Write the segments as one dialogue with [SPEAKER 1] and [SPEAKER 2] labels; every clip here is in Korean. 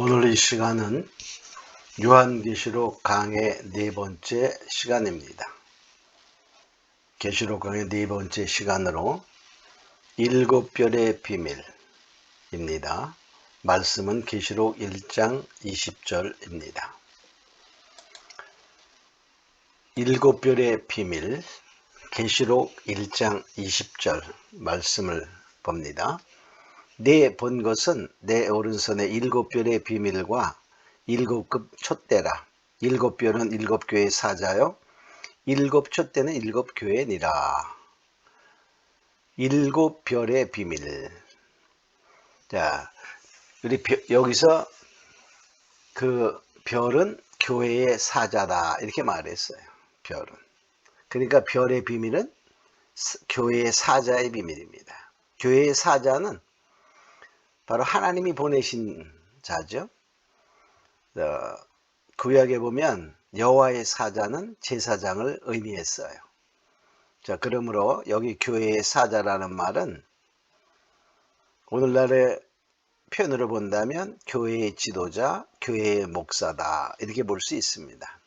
[SPEAKER 1] 오늘 이 시간은 요한계시록 강의 4번째 시간입니다. 계시록 강의 4번째 시간으로 7별의 비밀입니다. 말씀은 계시록 1장 20절입니다. 7별의 비밀, 계시록 1장 20절 말씀을 봅니다. 내 본 것은 내 오른손에 7별의 비밀과 7급 촛대라. 7별은 7교회의 사자요 7촛대는 7교회니라. 7별의 비밀. 자, 우리 여기서 그 별은 교회의 사자다 이렇게 말했어요. 별은. 그러니까 별의 비밀은 교회의 사자의 비밀입니다. 교회의 사자는 바로 하나님이 보내신 자죠. 구약에 보면 여호와의 사자는 제사장을 의미했어요. 자, 그러므로 여기 교회의 사자라는 말은 오늘날의 표현으로 본다면 교회의 지도자, 교회의 목사다 이렇게 볼 수 있습니다.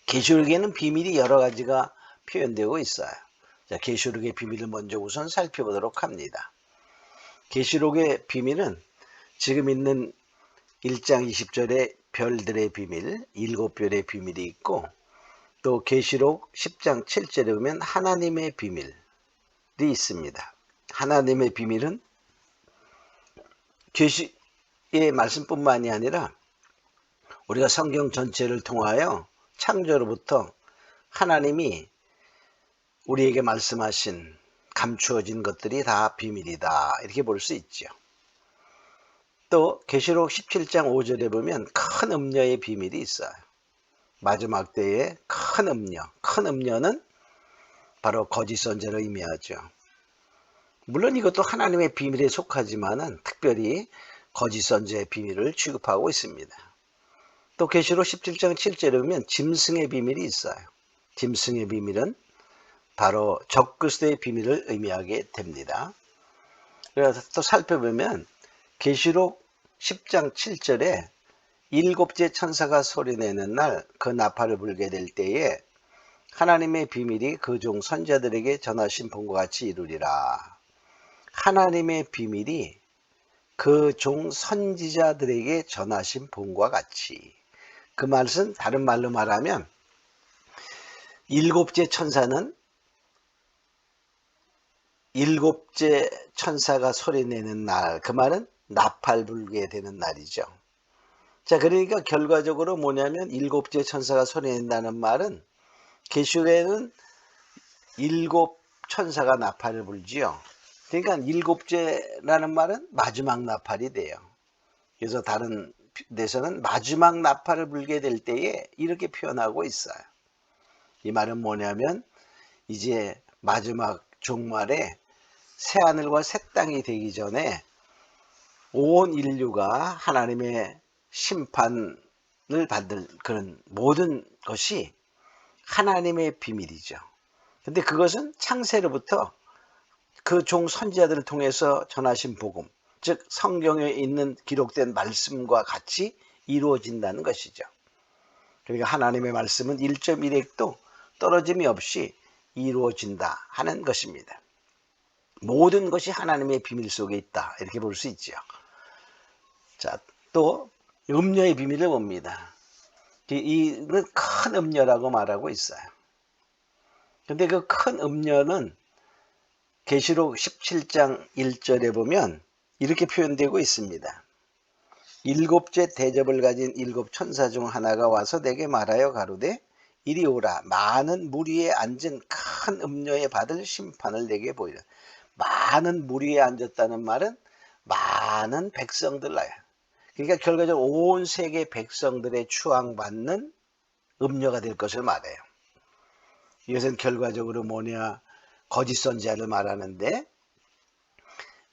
[SPEAKER 1] 계시록에는 비밀이 여러 가지가 표현되고 있어요. 자, 계시록의 비밀을 먼저 우선 살펴보도록 합니다. 계시록의 비밀은 지금 있는 1장 20절의 별들의 비밀, 7별의 비밀이 있고 또 계시록 10장 7절에 보면 하나님의 비밀이 있습니다. 하나님의 비밀은 계시의 말씀뿐만이 아니라 우리가 성경 전체를 통하여 창조로부터 하나님이 우리에게 말씀하신 감추어진 것들이 다 비밀이다 이렇게 볼 수 있죠. 또 계시록 17장 5절에 보면 큰 음녀의 비밀이 있어요. 마지막 때에 큰 음녀, 큰 음녀는 바로 거짓 선지자를 의미하죠. 물론 이것도 하나님의 비밀에 속하지만은 특별히 거짓 선지자의 비밀을 취급하고 있습니다. 또 계시록 17장 7절에 보면 짐승의 비밀이 있어요. 짐승의 비밀은 바로 적그리스도의 비밀을 의미하게 됩니다. 그래서 또 살펴보면 계시록 10장 7절에 7째 천사가 소리내는 날 그 나팔을 불게 될 때에 하나님의 비밀이 그 종 선지자들에게 전하신 본과 같이 이루리라. 하나님의 비밀이 그 종 선지자들에게 전하신 본과 같이. 그 말은 다른 말로 말하면 7째 천사는 7째 천사가 소리내는 날, 그 말은 나팔 불게 되는 날이죠. 자, 그러니까 결과적으로 뭐냐면 7째 천사가 소리낸다는 말은 계시록에는 7 천사가 나팔을 불지요. 그러니까 7째라는 말은 마지막 나팔이 돼요. 그래서 다른 데서는 마지막 나팔을 불게 될 때에 이렇게 표현하고 있어요. 이 말은 뭐냐면 이제 마지막 종말에 새하늘과 새 땅이 되기 전에 온 인류가 하나님의 심판을 받을 그런 모든 것이 하나님의 비밀이죠. 근데 그것은 창세로부터 그 종 선지자들을 통해서 전하신 복음, 즉 성경에 있는 기록된 말씀과 같이 이루어진다는 것이죠. 그러니까 하나님의 말씀은 1.1획도 떨어짐이 없이 이루어진다 하는 것입니다. 모든 것이 하나님의 비밀 속에 있다 이렇게 볼 수 있죠. 자, 또 음녀의 비밀을 봅니다. 이는 큰 음녀라고 말하고 있어요. 근데 그 큰 음녀는 계시록 17장 1절에 보면 이렇게 표현되고 있습니다. 7째 대접을 가진 7 천사 중 하나가 와서 내게 말하여 가로되 이리 오라. 많은 무리에 앉은 큰 음녀에 받을 심판을 내게 보이라. 많은 무리에 앉았다는 말은 많은 백성들 나요. 그러니까 결과적으로 온 세계 백성들의 추앙받는 음녀가 될 것을 말해요. 이것은 결과적으로 뭐냐, 거짓 선지자를 말하는데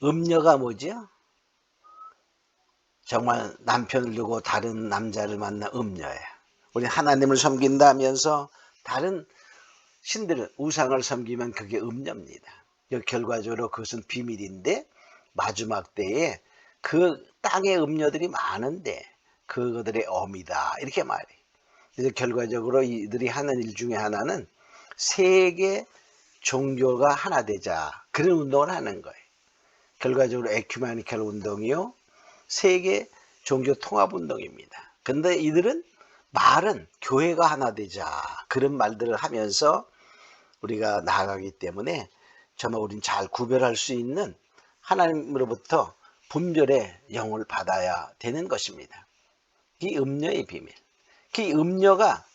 [SPEAKER 1] 음녀가 뭐죠? 정말 남편을 두고 다른 남자를 만난 음녀예요. 우리 하나님을 섬긴다면서 다른 신들을 우상을 섬기면 그게 음녀입니다. 결과적으로 그것은 비밀인데 마지막 때에 그 땅에 음녀들이 많은데 그들의 어미다 이렇게 말해. 그래서 결과적으로 이들이 하는 일 중에 하나는 세계 종교가 하나 되자 그런 운동을 하는 거예요. 결과적으로 에큐메니컬 운동이요 세계 종교 통합 운동입니다. 근데 이들은 말은 교회가 하나 되자 그런 말들을 하면서 우리가 나아가기 때문에 정말 우리는 잘 구별할 수 있는 하나님으로부터 분별의 영을 받아야 되는 것입니다. 이 음녀의 비밀. 이 음녀가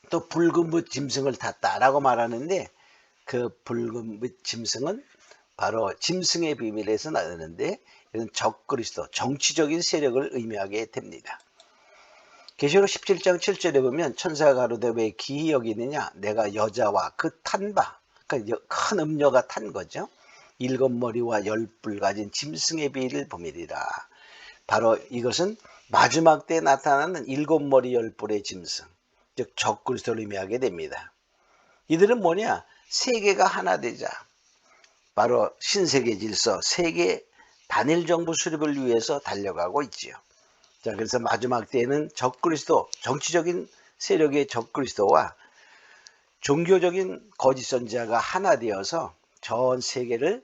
[SPEAKER 1] 또 붉은빛 짐승을 탔다라고 말하는데 그 붉은빛 짐승은 바로 짐승의 비밀에서 나오는데 이런 적그리스도 정치적인 세력을 의미하게 됩니다. 계시록 17장 7절에 보면 천사가 가로되 왜 기이 여기느냐 내가 여자와 그 탄 바 그러니까 큰 음녀가 탄 거죠. 7머리와 10뿔 가진 짐승의 비밀이라. 바로 이것은 마지막 때 나타나는 7머리 10뿔의 짐승 즉 적그리스도를 의미하게 됩니다. 이들은 뭐냐 세계가 하나 되자 바로 신세계 질서 세계 단일 정부 수립을 위해서 달려가고 있지요. 자, 그래서 마지막 때에는 적그리스도 정치적인 세력의 적그리스도와 종교적인 거짓 선지자가 하나 되어서 전 세계를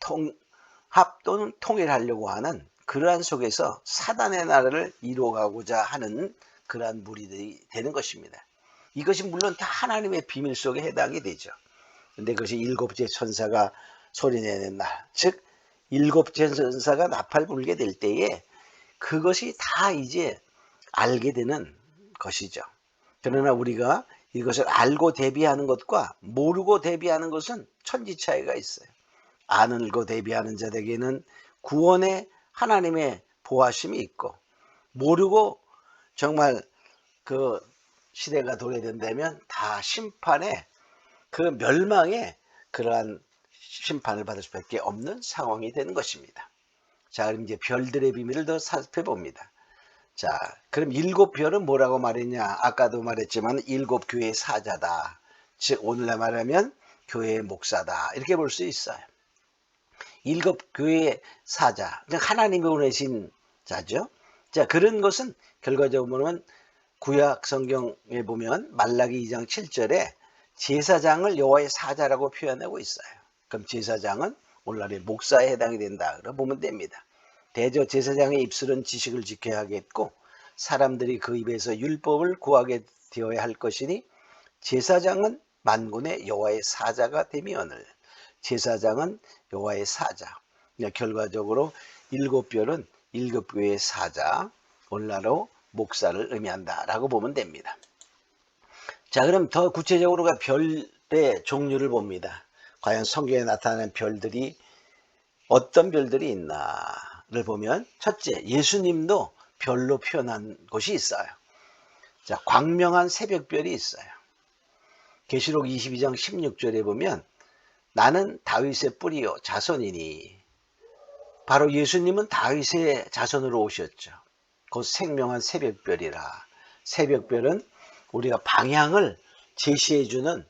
[SPEAKER 1] 통합 또는 통일하려고 하는 그러한 속에서 사단의 나라를 이루어가고자 하는 그러한 무리들이 되는 것입니다. 이것이 물론 다 하나님의 비밀 속에 해당이 되죠. 근데 그것이 일곱째 천사가 소리내는 날, 즉 일곱째 천사가 나팔 불게 될 때에 그것이 다 이제 알게 되는 것이죠. 그러나 우리가 이것을 알고 대비하는 것과 모르고 대비하는 것은 천지 차이가 있어요. 알고 대비하는 자들에게는 구원의 하나님의 보호하심이 있고 모르고 정말 그 시대가 도래된다면 다 심판의 그 멸망의 그러한 심판을 받을 수밖에 없는 상황이 되는 것입니다. 자, 그럼 이제 별들의 비밀을 더 살펴봅니다. 자, 그럼 7별은 뭐라고 말했냐? 아까도 말했지만 7교회의 사자다. 즉 오늘날 말하면 교회의 목사다. 이렇게 볼 수 있어요. 7교회의 사자, 즉 하나님이 보내신 자죠. 자, 그런 것은 결과적으로 보면 구약 성경에 보면 말라기 2장 7절에 제사장을 여호와의 사자라고 표현하고 있어요. 그럼 제사장은 오늘날의 목사에 해당이 된다. 그러 보면 됩니다. 대저 제사장의 입술은 지식을 지켜야 하겠고 사람들이 그 입에서 율법을 구하게 되어야 할 것이니 제사장은 만군의 여호와의 사자가 되미오늘. 제사장은 여호와의 사자. 결과적으로 7별은 7교회의 사자, 오늘날로 목사를 의미한다라고 보면 됩니다. 자, 그럼 더 구체적으로 별의 종류를 봅니다. 과연 성경에 나타나는 별들이 어떤 별들이 있나를 보면 첫째, 예수님도 별로 표현한 곳이 있어요. 자, 광명한 새벽별이 있어요. 계시록 22장 16절에 보면 나는 다윗의 뿌리요 자손이니 바로 예수님은 다윗의 자손으로 오셨죠. 곧 생명한 새벽별이라. 새벽별은 우리가 방향을 제시해주는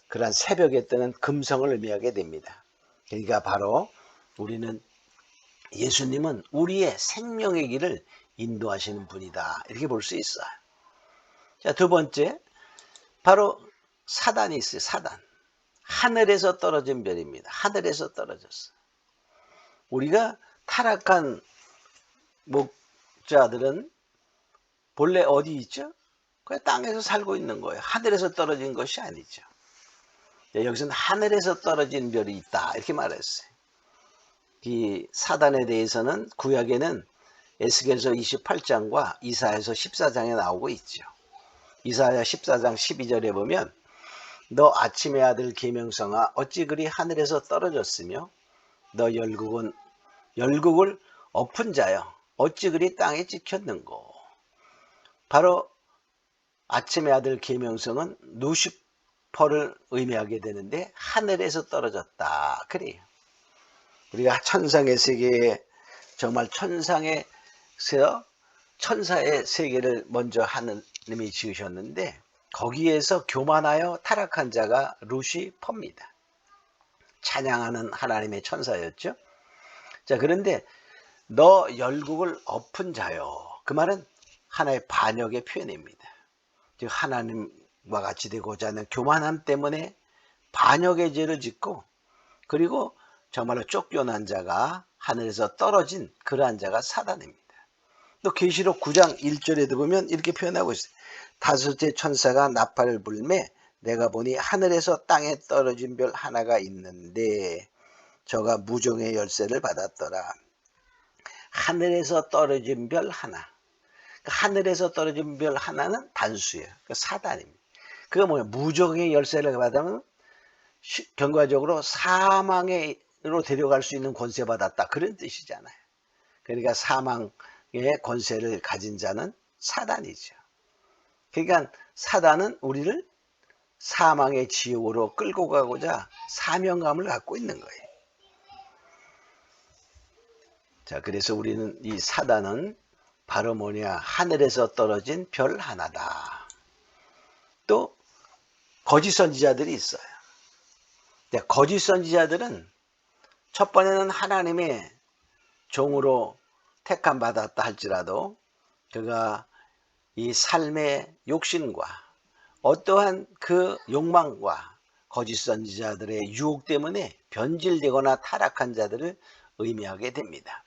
[SPEAKER 1] 그러한 새벽에 뜨는 금성을 의미하게 됩니다. 그러니까 바로 우리는 예수님은 우리의 생명의 길을 인도하시는 분이다. 이렇게 볼 수 있어요. 자, 두 번째, 바로 사단이 있어요. 사단. 하늘에서 떨어진 별입니다. 하늘에서 떨어졌어요. 우리가 타락한 목자들은 본래 어디 있죠? 그냥 땅에서 살고 있는 거예요. 하늘에서 떨어진 것이 아니죠. 여기서는 하늘에서 떨어진 별이 있다. 이렇게 말했어요. 이 사단에 대해서는 구약에는 에스겔서 28장과 이사야서 14장에 나오고 있죠. 이사야 14장 12절에 보면 너 아침의 아들 계명성아 어찌 그리 하늘에서 떨어졌으며 너 열국을 엎은 자여 어찌 그리 땅에 찍혔는고. 바로 아침의 아들 계명성은 루시퍼를 의미하게 되는데 하늘에서 떨어졌다 그래요. 우리가 천상의 세계에 정말 천상에서 천사의 세계를 먼저 하느님이 지으셨는데 거기에서 교만하여 타락한 자가 루시퍼입니다. 찬양하는 하나님의 천사였죠. 자, 그런데 너 열국을 엎은 자요. 그 말은 하나의 반역의 표현입니다. 즉 하나님과 같이 되고자 하는 교만함 때문에 반역의 죄를 짓고, 그리고 정말로 쫓겨난 자가 하늘에서 떨어진 그러한 자가 사단입니다. 또 계시록 9장 1절에도 보면 이렇게 표현하고 있어요. 다섯째 천사가 나팔을 불매 내가 보니 하늘에서 땅에 떨어진 별 하나가 있는데 저가 무종의 열쇠를 받았더라. 하늘에서 떨어진 별 하나. 하늘에서 떨어진 별 하나는 단수예요. 사단입니다. 그거 뭐예요? 무종의 열쇠를 받으면 결과적으로 사망으로 데려갈 수 있는 권세 받았다, 그런 뜻이잖아요. 그러니까 사망의 권세를 가진 자는 사단이죠. 그러니까 사단은 우리를 사망의 지옥으로 끌고 가고자 사명감을 갖고 있는 거예요. 자, 그래서 우리는 이 사단은 바로 뭐냐, 하늘에서 떨어진 별 하나다. 또 거짓 선지자들이 있어요. 거짓 선지자들은 첫 번에는 하나님의 종으로 택함 받았다 할지라도 그가 이 삶의 욕심과 어떠한 그 욕망과 거짓 선지자들의 유혹 때문에 변질되거나 타락한 자들을 의미하게 됩니다.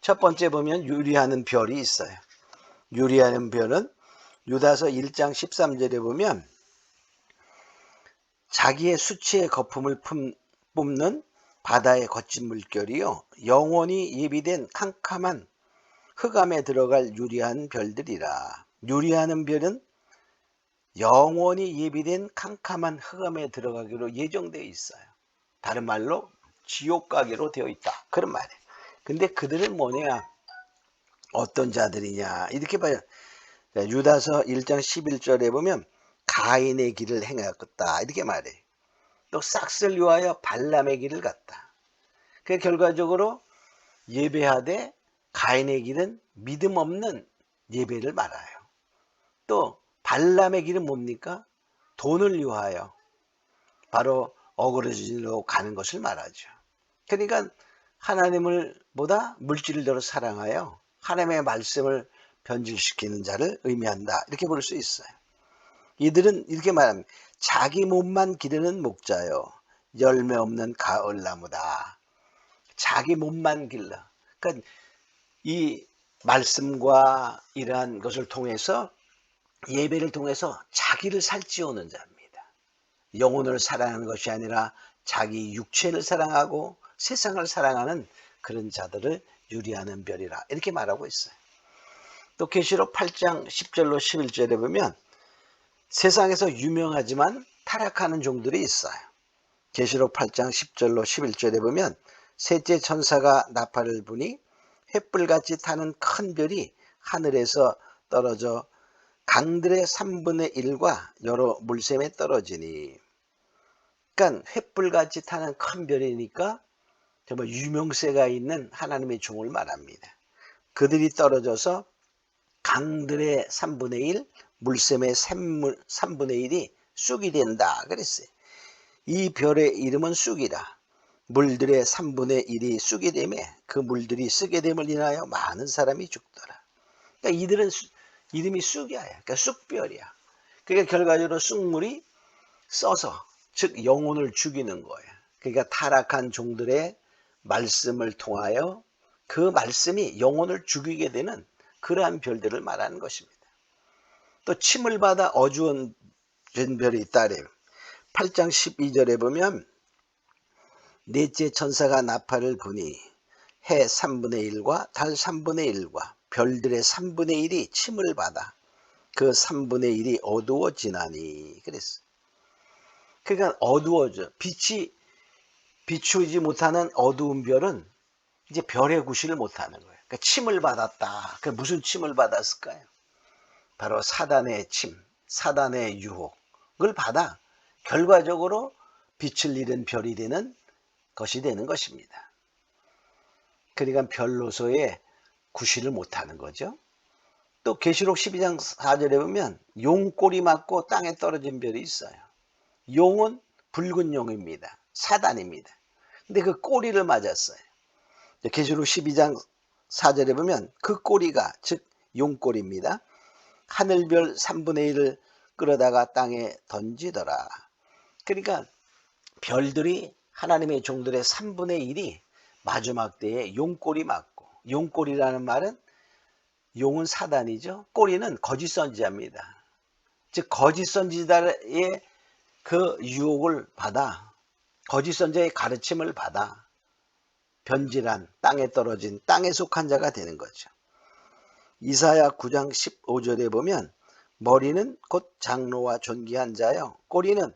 [SPEAKER 1] 첫 번째 보면 유리하는 별이 있어요. 유리하는 별은 유다서 1장 13절에 보면 자기의 수치의 거품을 뿜는 바다의 거친 물결이요 영원히 예비된 캄캄한 흑암에 들어갈 유리한 별들이라. 유리하는 별은 영원히 예비된 캄캄한 흑암에 들어가기로 예정되어 있어요. 다른 말로 지옥 가기로 되어 있다, 그런 말이에요. 근데 그들은 뭐냐, 어떤 자들이냐, 이렇게 봐요. 유다서 1장 11절에 보면 가인의 길을 행하였다, 이렇게 말해요. 또 싹을 위하여 발람의 길을 갔다. 그 결과적으로 예배하되 가인의 길은 믿음 없는 예배를 말아요. 또 발람의 길은 뭡니까? 돈을 위하여 바로 어그러지로 가는 것을 말하죠. 그러니까 하나님을 보다 물질을 더 사랑하여 하나님의 말씀을 변질시키는 자를 의미한다, 이렇게 볼 수 있어요. 이들은 이렇게 말합니다. 자기 몸만 기르는 목자요 열매 없는 가을나무다. 자기 몸만 길러. 그러니까 이 말씀과 이러한 것을 통해서, 예배를 통해서 자기를 살찌우는 자입니다. 영혼을 사랑하는 것이 아니라 자기 육체를 사랑하고 세상을 사랑하는 그런 자들을 유리하는 별이라, 이렇게 말하고 있어요. 또 계시록 8장 10절로 11절에 보면 세상에서 유명하지만 타락하는 종들이 있어요. 계시록 8장 10절로 11절에 보면 셋째 천사가 나팔을 부니 횃불같이 타는 큰 별이 하늘에서 떨어져 강들의 3분의 1과 여러 물샘에 떨어지니. 그러니까 횃불같이 타는 큰 별이니까 정말 유명세가 있는 하나님의 종을 말합니다. 그들이 떨어져서 강들의 3분의 1, 물샘의 3분의 1이 쑥이 된다 그랬어요. 이 별의 이름은 쑥이라. 물들의 3분의 1이 쑥이 되며 그 물들이 쓰게 됨을 인하여 많은 사람이 죽더라. 그러니까 이들은 이름이 쑥이야. 그러니까 쑥별이야. 그러니까 결과적으로 쑥물이 써서, 즉 영혼을 죽이는 거예요. 그러니까 타락한 종들의 말씀을 통하여 그 말씀이 영혼을 죽이게 되는 그러한 별들을 말하는 것입니다. 또 침을 받아 어두운 별이 있다 그래요. 8장 12절에 보면 넷째 천사가 나팔을 부니 해 3분의 1과 달 3분의 1과 별들의 3분의 1이 침을 받아 그 3분의 1이 어두워지나니 그랬어. 그러니까 어두워져. 빛이 비추지 못하는 어두운 별은 이제 별의 구실을 못하는 거예요. 그러니까 침을 받았다. 그 무슨 침을 받았을까요? 바로 사단의 침, 사단의 유혹을 받아 결과적으로 빛을 잃은 별이 되는 것이 되는 것입니다. 그러니까 별로서의 구실을 못하는 거죠. 또 계시록 12장 4절에 보면 용꼬리 맞고 땅에 떨어진 별이 있어요. 용은 붉은 용입니다. 사단입니다. 근데 그 꼬리를 맞았어요. 계시록 12장 4절에 보면 그 꼬리가 즉 용꼬리입니다. 하늘별 3분의 1을 끌어다가 땅에 던지더라. 그러니까 별들이 하나님의 종들의 3분의 1이 마지막 때에 용꼬리 맞고, 용꼬리라는 말은 용은 사단이죠. 꼬리는 거짓 선지자입니다. 즉 거짓 선지자의 그 유혹을 받아, 거짓 선지자의 가르침을 받아 변질한 땅에 떨어진 땅에 속한 자가 되는 거죠. 이사야 9장 15절에 보면 머리는 곧 장로와 존귀한 자요 꼬리는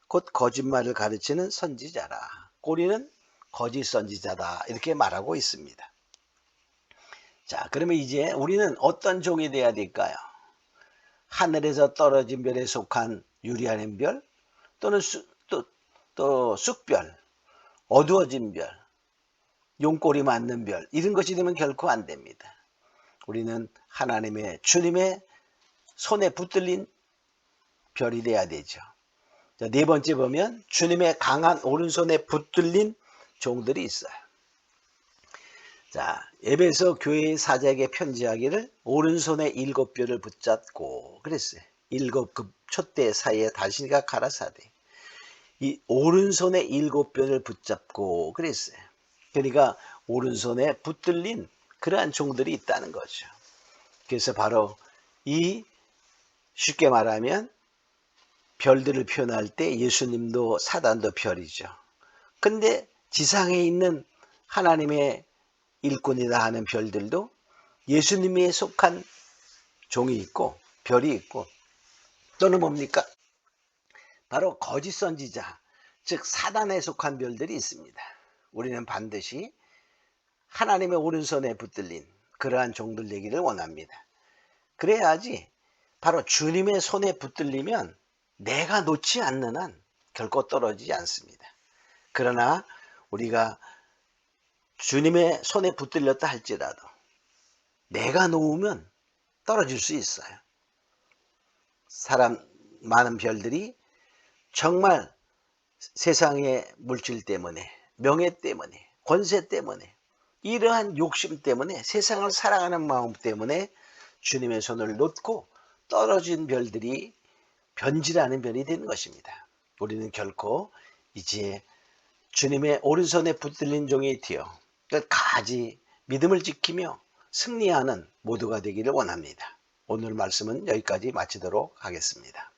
[SPEAKER 1] 곧 거짓말을 가르치는 선지자라. 꼬리는 거짓 선지자다 이렇게 말하고 있습니다. 자, 그러면 이제 우리는 어떤 종이 돼야 될까요? 하늘에서 떨어진 별에 속한 유리하는 별, 또는 또 쑥별, 어두워진 별, 용꼬리 맞는 별, 이런 것이 되면 결코 안 됩니다. 우리는 하나님의 주님의 손에 붙들린 별이 돼야 되죠. 자, 네 번째 보면 주님의 강한 오른손에 붙들린 종들이 있어요. 자, 에베소 교회의 사자에게 편지하기를 오른손에 7뼈를 붙잡고 그랬어요. 7급 촛대 사이에 다시가 가라사대. 이 오른손에 7뼈를 붙잡고 그랬어요. 그러니까 오른손에 붙들린 그러한 종들이 있다는 거죠. 그래서 바로 이 쉽게 말하면 별들을 표현할 때 예수님도 사단도 별이죠. 근데 지상에 있는 하나님의 일꾼이다 하는 별들도 예수님에 속한 종이 있고 별이 있고, 또는 뭡니까? 바로 거짓 선지자, 즉 사단에 속한 별들이 있습니다. 우리는 반드시 하나님의 오른손에 붙들린 그러한 종들 되기를 원합니다. 그래야지 바로 주님의 손에 붙들리면 내가 놓지 않는 한 결코 떨어지지 않습니다. 그러나 우리가 주님의 손에 붙들렸다 할지라도 내가 놓으면 떨어질 수 있어요. 많은 별들이 정말 세상의 물질 때문에, 명예 때문에, 권세 때문에, 이러한 욕심 때문에, 세상을 사랑하는 마음 때문에 주님의 손을 놓고 떨어진 별들이 변질하는 별이 되는 것입니다. 우리는 결코 이제 주님의 오른손에 붙들린 종이 되어 끝까지 믿음을 지키며 승리하는 모두가 되기를 원합니다. 오늘 말씀은 여기까지 마치도록 하겠습니다.